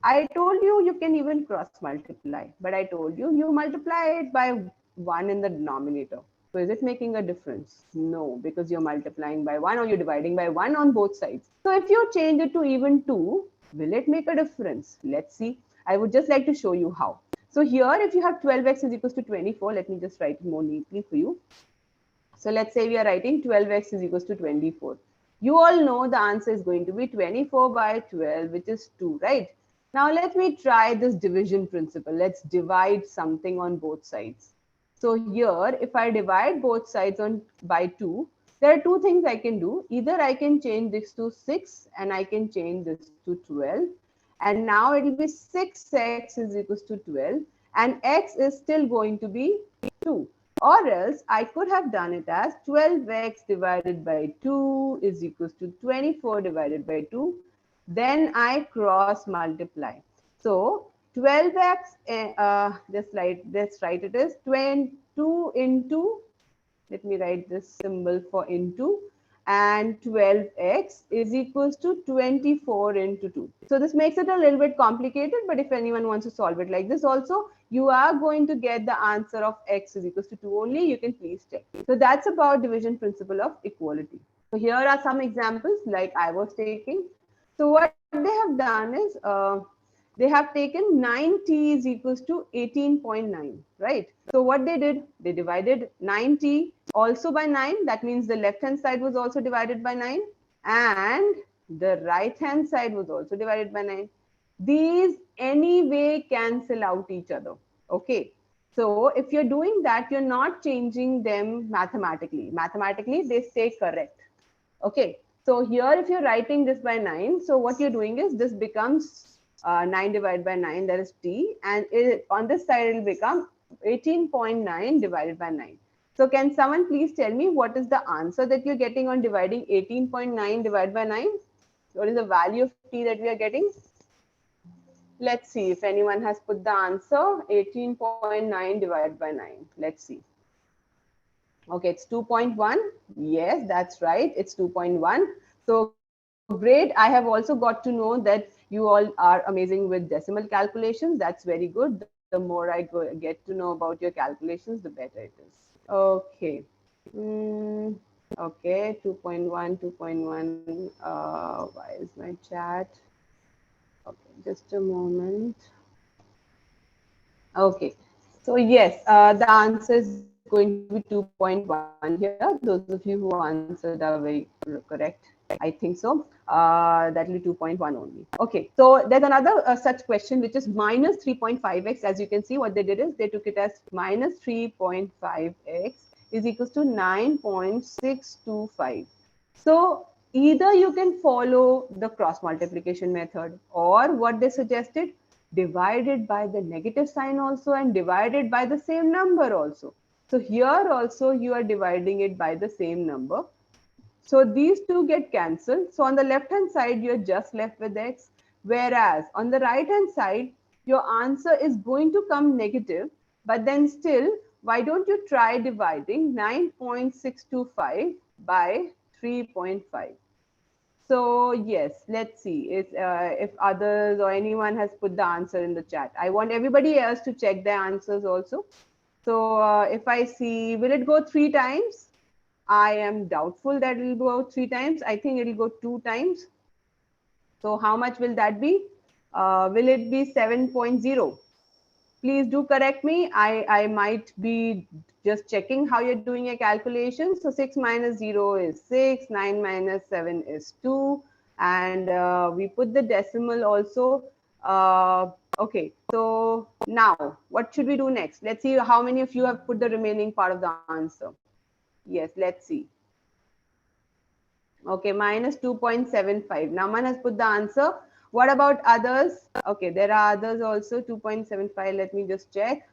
I told you can even cross multiply, but I told you multiply it by 1 in the denominator. So is it making a difference? No, because you're multiplying by 1 or you're dividing by 1 on both sides. So if you change it to even 2, will it make a difference? Let's see. I would just like to show you how. So here, if you have 12x is equals to 24, let me just write it more neatly for you. So let's say we are writing 12x is equals to 24. You all know the answer is going to be 24 by 12, which is 2, right? Now let me try this division principle. Let's divide something on both sides. So here, if I divide both sides by 2, there are two things I can do. Either I can change this to 6 and I can change this to 12. And now it will be 6x is equals to 12. And x is still going to be 2. Or else I could have done it as 12x divided by 2 is equals to 24 divided by 2. Then I cross multiply. So 12x, let's write it as 22 into, let me write this symbol for into, and 12x is equals to 24 into 2. So this makes it a little bit complicated, but if anyone wants to solve it like this also, you are going to get the answer of x is equals to 2 only. You can please check. So that's about division principle of equality. So here are some examples like I was taking. So what they have done is they have taken 9t is equals to 18.9, right? So what they did, they divided 9t also by 9. That means the left hand side was also divided by 9 and the right hand side was also divided by 9. These anyway cancel out each other. Okay. So if you're doing that, you're not changing them mathematically. Mathematically, they stay correct. Okay. So here, if you're writing this by 9, so what you're doing is this becomes 9 divided by 9, that is t. And on this side, it will become 18.9 divided by 9. So can someone please tell me what is the answer that you're getting on dividing 18.9 divided by 9? What is the value of t that we are getting? Let's see if anyone has put the answer. 18.9 divided by 9. Let's see. Okay, it's 2.1. Yes, that's right. It's 2.1. So great. I have also got to know that you all are amazing with decimal calculations. That's very good. The more I get to know about your calculations, the better it is. Okay. Okay, 2.1, 2.1. Why is my chat? Okay, just a moment. Okay, so yes, the answer is going to be 2.1 here. Those of you who answered are very correct. I think so. That will be 2.1 only. Okay, so there's another such question which is minus 3.5x. As you can see, what they did is they took it as minus 3.5x is equals to 9.625. So either you can follow the cross multiplication method, or what they suggested, divided by the negative sign also and divided by the same number also. So here also you are dividing it by the same number. So these two get cancelled. So on the left hand side, you're just left with x. Whereas on the right hand side, your answer is going to come negative. But then still, why don't you try dividing 9.625 by 3.5? So yes, let's see if others or anyone has put the answer in the chat. I want everybody else to check their answers also. So if I see, will it go 3 times? I am doubtful that it will go 3 times. I think it will go 2 times. So how much will that be? Will it be 7.0? Please do correct me. I might be just checking how you're doing your calculation. So 6 minus 0 is 6, 9 minus 7 is 2. And we put the decimal also. Okay, so now what should we do next? Let's see how many of you have put the remaining part of the answer. Yes, let's see. Okay, minus 2.75. Naman has put the answer. What about others? Okay, there are others also. 2.75. Let me just check.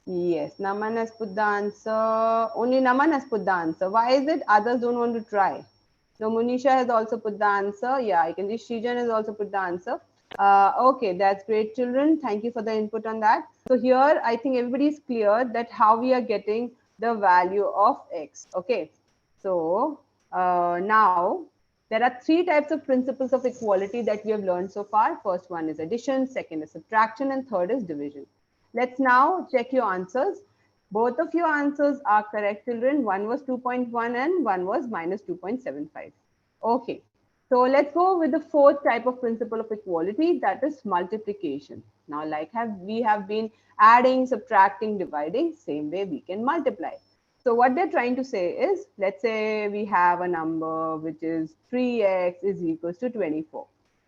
Yes, Naman has put the answer. Only Naman has put the answer. Why is it others don't want to try? No, Munisha has also put the answer. Yeah, I can see Shrijan has also put the answer. Okay, that's great, children. Thank you for the input on that. So here, I think everybody is clear that how we are getting the value of x. Okay, so now there are 3 types of principles of equality that we have learned so far. First one is addition, second is subtraction, and third is division. Let's now check your answers. Both of your answers are correct, children. One was 2.1 and one was minus 2.75. Okay, so let's go with the fourth type of principle of equality, that is multiplication. Now, like we have been adding, subtracting, dividing, same way we can multiply. So what they're trying to say is, let's say we have a number which is 3x is equals to 24.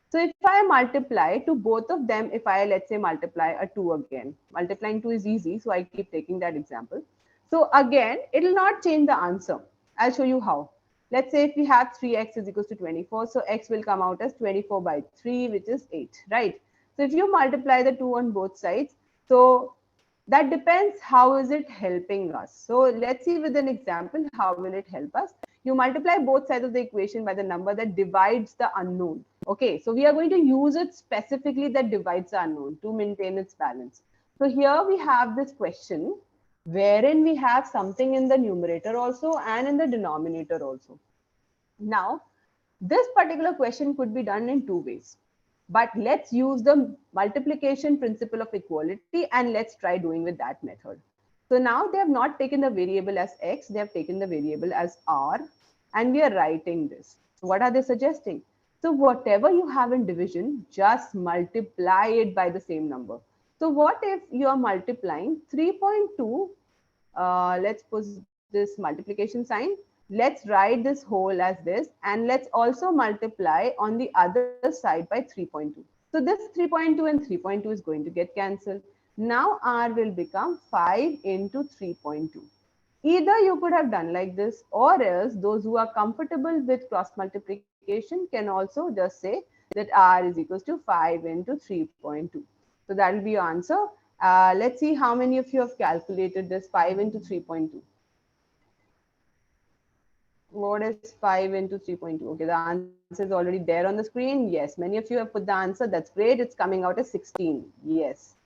So if I multiply to both of them, if I, let's say, multiply a 2 again, multiplying 2 is easy, so I keep taking that example. So again, it will not change the answer. I'll show you how. Let's say if we have 3x is equals to 24, so x will come out as 24 by 3, which is 8, right? So if you multiply the 2 on both sides, so that depends how is it helping us. So let's see with an example, how will it help us? You multiply both sides of the equation by the number that divides the unknown. Okay, so we are going to use it specifically that divides the unknown to maintain its balance. So here we have this question wherein we have something in the numerator also and in the denominator also. Now, this particular question could be done in 2 ways. But let's use the multiplication principle of equality and let's try doing with that method. So now they have not taken the variable as x, they have taken the variable as r, and we are writing this. So what are they suggesting? So whatever you have in division, just multiply it by the same number. So what if you are multiplying 3.2, let's put this multiplication sign. Let's write this whole as this, and let's also multiply on the other side by 3.2. So this 3.2 and 3.2 is going to get cancelled. Now r will become 5 into 3.2. Either you could have done like this, or else those who are comfortable with cross multiplication can also just say that r is equals to 5 into 3.2. So that will be your answer. Let's see how many of you have calculated this 5 into 3.2. What is 5 into 3.2? Okay, the answer is already there on the screen. Yes, many of you have put the answer. That's great. It's coming out as 16. Yes.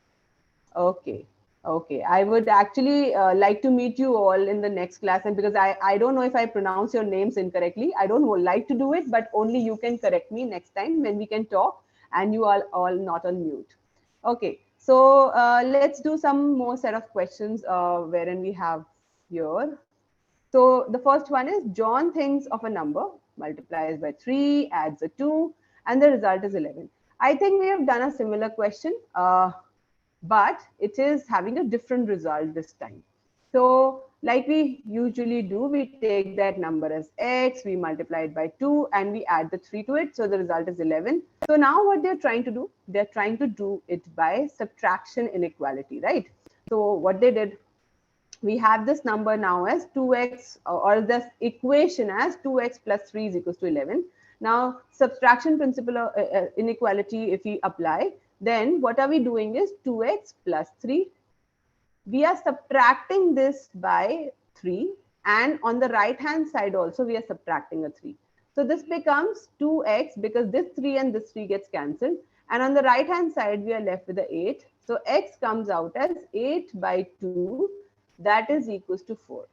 Okay. Okay. I would actually like to meet you all in the next class. And because I don't know if I pronounce your names incorrectly, I don't like to do it, but only you can correct me next time when we can talk and you are all not on mute. Okay. So let's do some more set of questions wherein we have here. So the first one is John thinks of a number, multiplies by 3, adds a 2, and the result is 11. I think we have done a similar question, but it is having a different result this time. So like we usually do, we take that number as x, we multiply it by 2, and we add the 3 to it. So the result is 11. So now what they're trying to do, they're trying to do it by subtraction inequality, right? So what they did, we have this number now as 2x, or this equation as 2x plus 3 is equals to 11. Now, subtraction principle of inequality, if we apply, then what are we doing is 2x plus 3. We are subtracting this by 3. And on the right hand side also, we are subtracting a 3. So this becomes 2x because this 3 and this 3 gets cancelled. And on the right hand side, we are left with the 8. So x comes out as 8 by 2. That is equals to 4.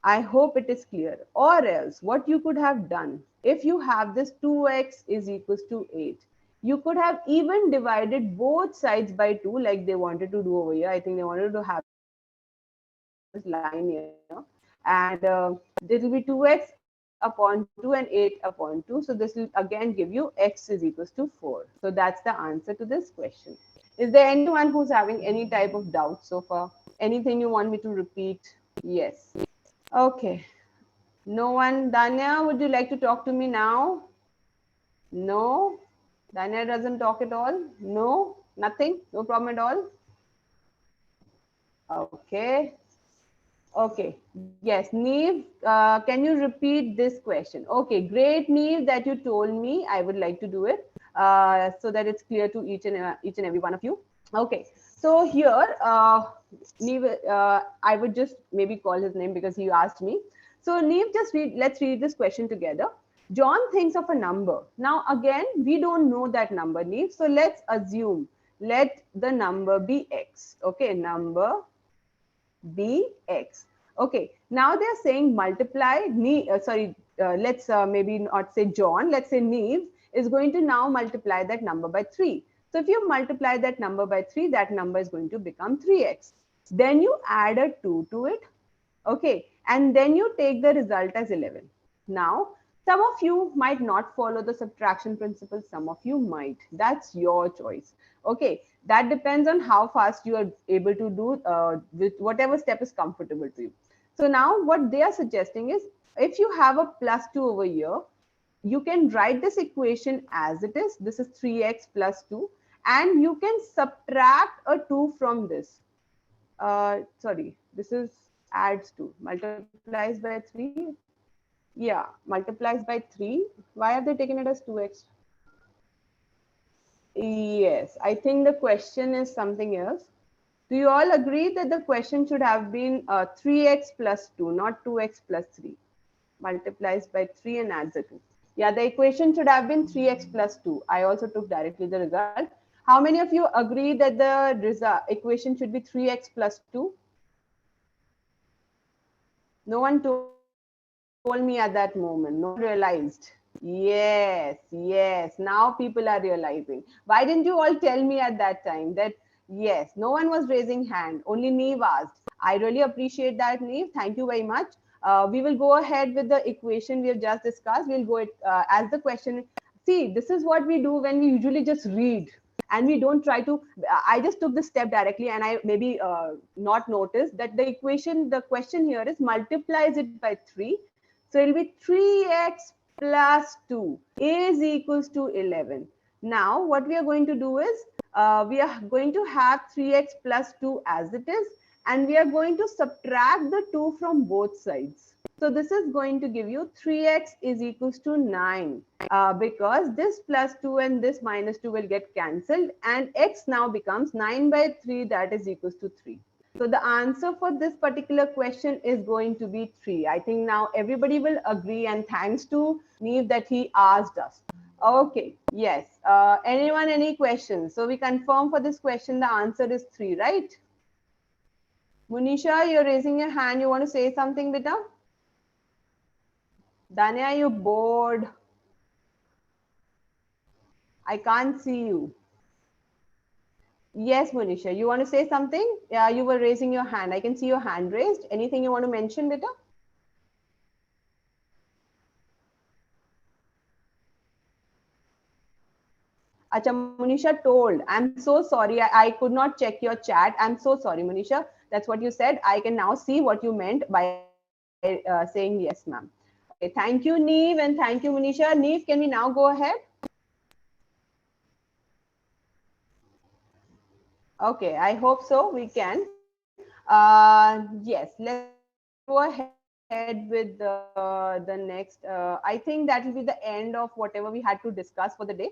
I hope it is clear. Or else what you could have done, if you have this 2x is equals to 8, You could have even divided both sides by 2 like they wanted to do over here. I think they wanted to have this line here. And this will be 2x upon 2 and 8 upon 2. So this will again give you x is equals to 4. So that's the answer to this question. Is there anyone who's having any type of doubt so far? Anything you want me to repeat? Yes. Okay. No one. Danya, would you like to talk to me now? No. Danya doesn't talk at all? No? Nothing? No problem at all? Okay. Okay. Yes, Neve, can you repeat this question? Okay, great, Neve, that you told me. I would like to do it so that it's clear to each and every one of you. Okay, so here, Neve, I would just maybe call his name because he asked me. So Neve, just read. Let's read this question together. John thinks of a number. Now again, we don't know that number, Neve. So let's assume. Let the number be x. Okay, number be x. Okay, now they're saying multiply, let's maybe not say John, let's say Neve is going to now multiply that number by 3. So if you multiply that number by 3, that number is going to become 3x. Then you add a 2 to it. Okay, and then you take the result as 11. Now, some of you might not follow the subtraction principle, some of you might. That's your choice. Okay, that depends on how fast you are able to do with whatever step is comfortable to you. So now what they are suggesting is if you have a plus 2 over here, you can write this equation as it is. This is 3x plus 2, and you can subtract a 2 from this. Sorry, this is adds 2, multiplies by 3. Yeah, multiplies by 3. Why have they taken it as 2x? Yes, I think the question is something else. Do you all agree that the question should have been 3x plus 2, not 2x plus 3? Multiplies by 3 and adds a 2. Yeah, the equation should have been 3x plus 2. I also took directly the result. How many of you agree that the equation should be 3x plus 2? No one told me at that moment. No one realized. Yes, yes. Now people are realizing. Why didn't you all tell me at that time that yes, no one was raising hand. Only Neve asked. I really appreciate that, Neve. Thank you very much. We will go ahead with the equation we have just discussed. We'll go as the question. See, this is what we do when we usually just read and we don't try to. I just took the step directly and I maybe not noticed that the question here is multiplies it by 3. So it'll be 3x plus 2 is equals to 11. Now what we are going to do is we are going to have 3x plus 2 as it is, and we are going to subtract the 2 from both sides. So this is going to give you 3x is equals to 9 because this plus 2 and this minus 2 will get cancelled, and x now becomes 9 by 3, that is equals to 3. So the answer for this particular question is going to be 3. I think now everybody will agree, and thanks to Neve that he asked us. Okay, yes. Anyone, any questions? So we confirm for this question, the answer is 3, right? Munisha, you're raising your hand. You want to say something, beta? Danya, you're bored. I can't see you. Yes, Munisha, you want to say something? Yeah, you were raising your hand. I can see your hand raised. Anything you want to mention, beta? Acha, Munisha told. I'm so sorry. I could not check your chat. I'm so sorry, Munisha. That's what you said. I can now see what you meant by saying yes, ma'am. Okay, thank you, Neve, and thank you, Munisha. Neve, can we now go ahead? Okay, I hope so. We can. Yes, let's go ahead with the next. I think that will be the end of whatever we had to discuss for the day.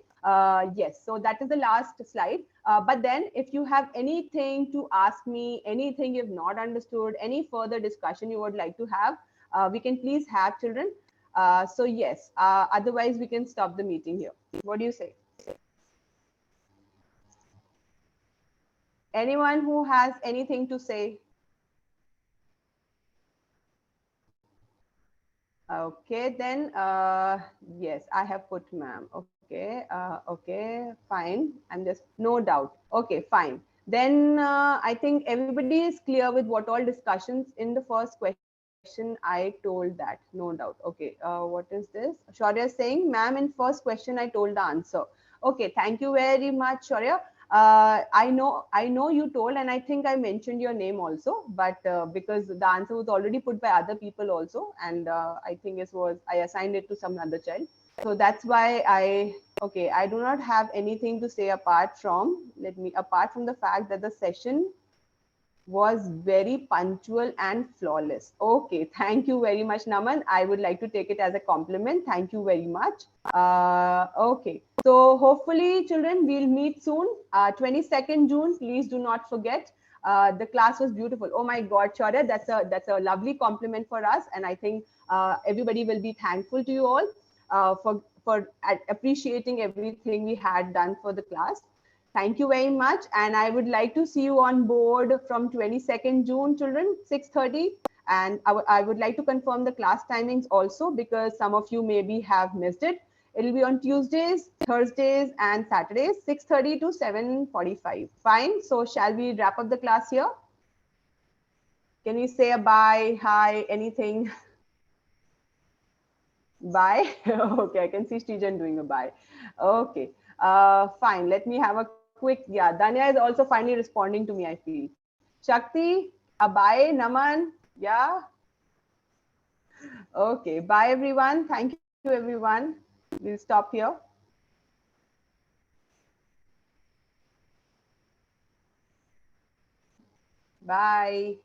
Yes, so that is the last slide. But then, if you have anything to ask me, anything you've not understood, any further discussion you would like to have, we can please have, children. So yes, otherwise we can stop the meeting here. What do you say? Anyone who has anything to say? Okay, then yes, I have put ma'am. Okay. Okay, fine. I'm just, no doubt. Okay, fine. Then I think everybody is clear with what all discussions in the first question. I told that, no doubt. Okay, what is this? Shaurya is saying, ma'am, in first question, I told the answer. Okay, thank you very much, Shaurya. I know you told, and I think I mentioned your name also, but because the answer was already put by other people also, and I think I assigned it to some other child. So that's why I do not have anything to say apart from the fact that the session was very punctual and flawless. Okay, thank you very much, Naman. I would like to take it as a compliment. Thank you very much. Okay, so hopefully, children, we'll meet soon. 22nd June, please do not forget. The class was beautiful. Oh my God, Chaurya, that's a lovely compliment for us, and I think everybody will be thankful to you all for appreciating everything we had done for the class. Thank you very much. And I would like to see you on board from 22nd June, children, 6:30. And I would like to confirm the class timings also, because some of you maybe have missed it. It'll be on Tuesdays, Thursdays, and Saturdays, 6:30 to 7:45. Fine. So shall we wrap up the class here? Can we say a bye, hi, anything? Bye. Okay, I can see Srijan doing a bye. Okay, fine. Let me have a quick. Yeah, Danya is also finally responding to me, I feel. Shakti, a bye. Naman, yeah. Okay, bye everyone. Thank you everyone. We'll stop here. Bye.